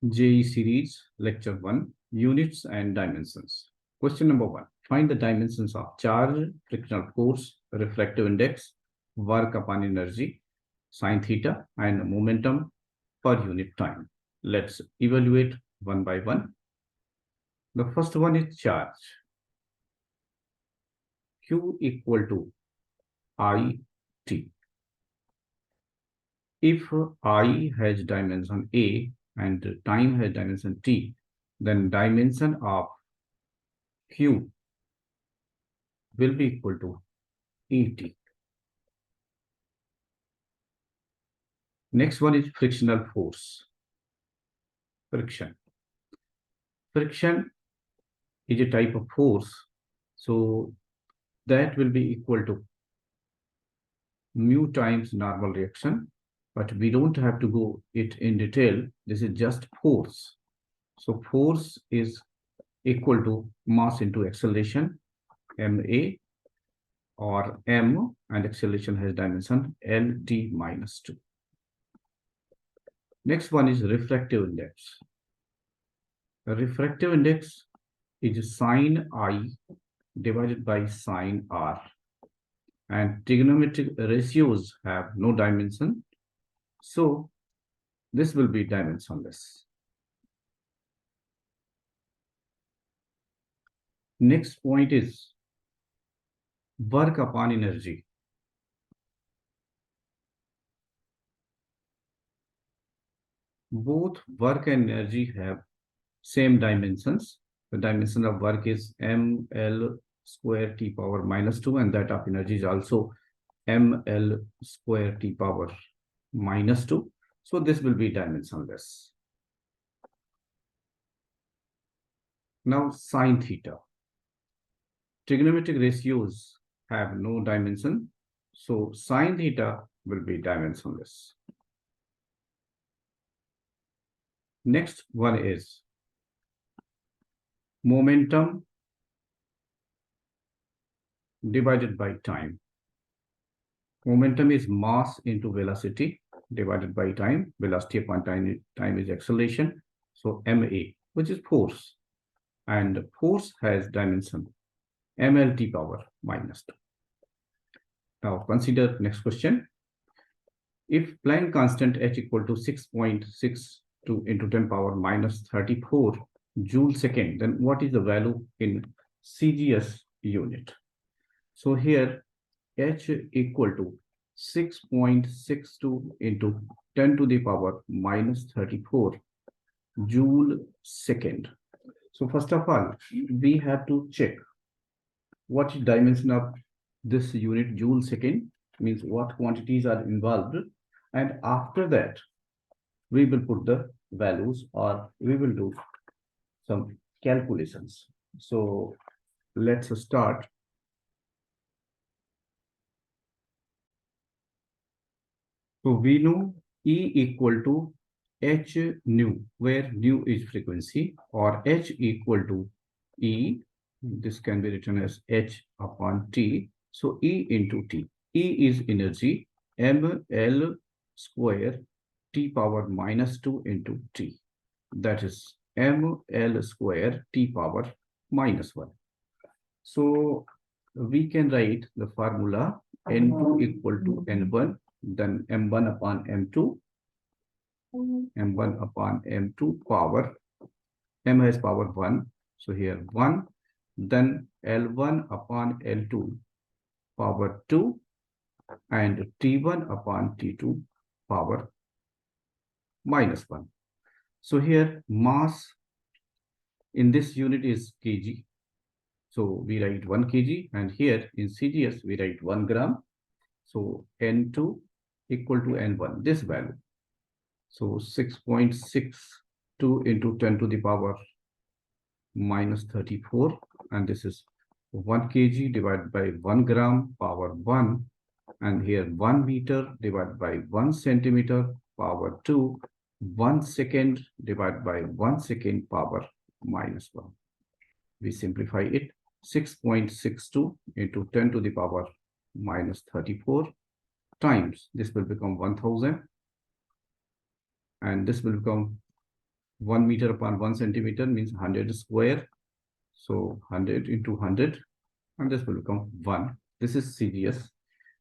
JEE series, lecture 1, units and dimensions. Question number 1. Find the dimensions of charge, frictional force, refractive index, work upon energy, sine theta, and momentum per unit time. Let's evaluate one by one. The first one is charge. Q equal to IT. If I has dimension A and time has dimension T, then dimension of Q will be equal to ET. Next one is frictional force. Friction. Friction is a type of force, so that will be equal to mu times normal reaction, but we don't have to go it in detail. This is just force. So force is equal to mass into acceleration, ma, or m, and acceleration has dimension lt minus 2. Next one is refractive index. The refractive index is sine I divided by sine r, and trigonometric ratios have no dimension, so this will be dimensionless. Next point is work upon energy. Both work and energy have same dimensions. The dimension of work is ml square t power minus 2, and that of energy is also ml square t power minus 2. So this will be dimensionless. Now sine theta. Trigonometric ratios have no dimension, so sine theta will be dimensionless. Next one is momentum divided by time. Momentum is mass into velocity divided by time. Velocity upon time is acceleration. So ma, which is force, and force has dimension mlt power minus 2. Now consider next question. If Planck constant h equal to 6.62 into 10 power minus 34 joule second, then what is the value in CGS unit? So here h equal to 6.62 into 10 to the power minus 34 joule second. So first of all, we have to check what is dimension of this unit joule second, means what quantities are involved, and after that we will put the values or we will do some calculations. So let's start. So we know E equal to h nu, where nu is frequency, or h equal to E. This can be written as h upon t. So E into t. E is energy, ml square t power minus 2 into t. That is ml square t power minus 1. So we can write the formula n2 equal to n1, then m1 upon m2, m1 upon m2 power, m has power 1. So here 1, then L1 upon L2 power 2, and T1 upon T2 power minus 1. So here mass in this unit is kg. So we write 1 kg, and here in CGS we write 1 gram. So N2 equal to N1, this value. So 6.62 into 10 to the power minus 34, and this is 1 kg divided by 1 gram power 1, and here 1 meter divided by 1 centimeter power 2, 1 second divided by 1 second power minus 1. We simplify it. 6.62 into 10 to the power minus 34 times, this will become 1000, and this will become 1 meter upon 1 centimeter means 100 square. So 100 into 100, and this will become 1. This is CGS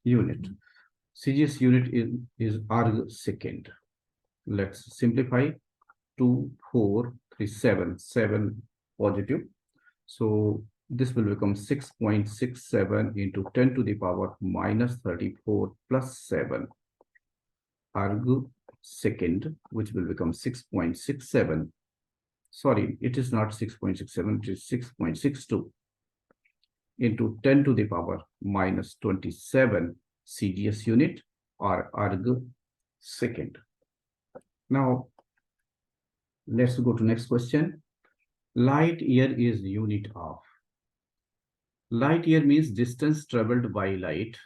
unit. CGS unit is arg second. Let's simplify. 2, 4, 3, 7, 7 positive. So this will become 6.67 into 10 to the power minus 34 plus 7 arg second, which will become 6.67. Sorry, it is not 6.67, it is 6.62 into 10 to the power minus 27 CGS unit or arg second. Now, let's go to next question. Light year is unit of. Light year means distance traveled by light.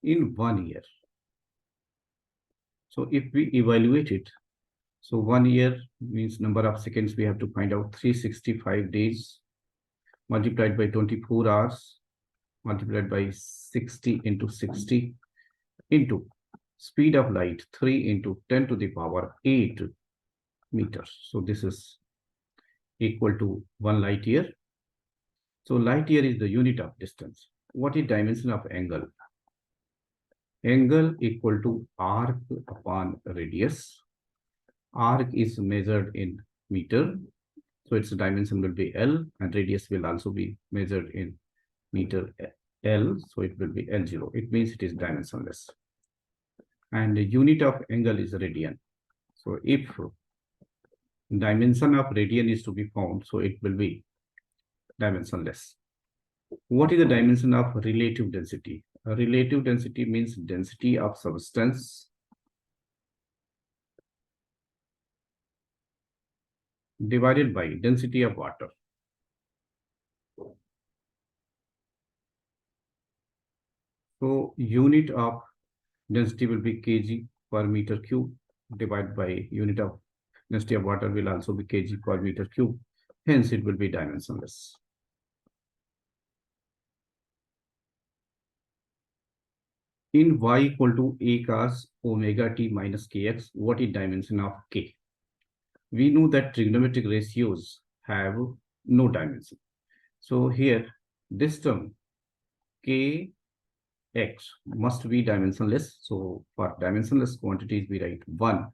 In 1 year. So if we evaluate it, so 1 year means number of seconds we have to find out. 365 days multiplied by 24 hours multiplied by 60 into 60 into speed of light 3 into 10 to the power 8 meters. So this is equal to 1 light year. So light year is the unit of distance. What is dimension of angle? Angle equal to arc upon radius. Arc is measured in meter, so its dimension will be L, and radius will also be measured in meter L, so it will be L0. It means it is dimensionless. And the unit of angle is radian. So if dimension of radian is to be found, so it will be dimensionless. What is the dimension of relative density? Relative density means density of substance divided by density of water. So unit of density will be kg per meter cube divided by unit of density of water will also be kg per meter cube. Hence, it will be dimensionless. In y equal to a cos omega t minus kx, what is dimension of k? We know that trigonometric ratios have no dimension. So here, this term kx must be dimensionless. So for dimensionless quantities, we write 1.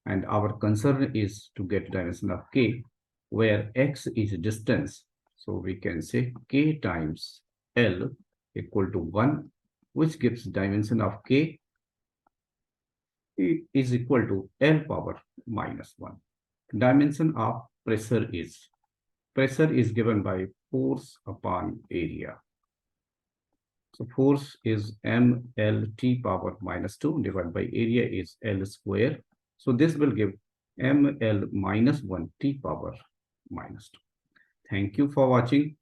And our concern is to get dimension of k, where x is distance. So we can say k times L equal to 1, which gives dimension of k is equal to L power minus 1. Dimension of pressure is given by force upon area. So force is mLT power minus 2 divided by area is L square. So this will give mL minus 1 T power minus 2. Thank you for watching.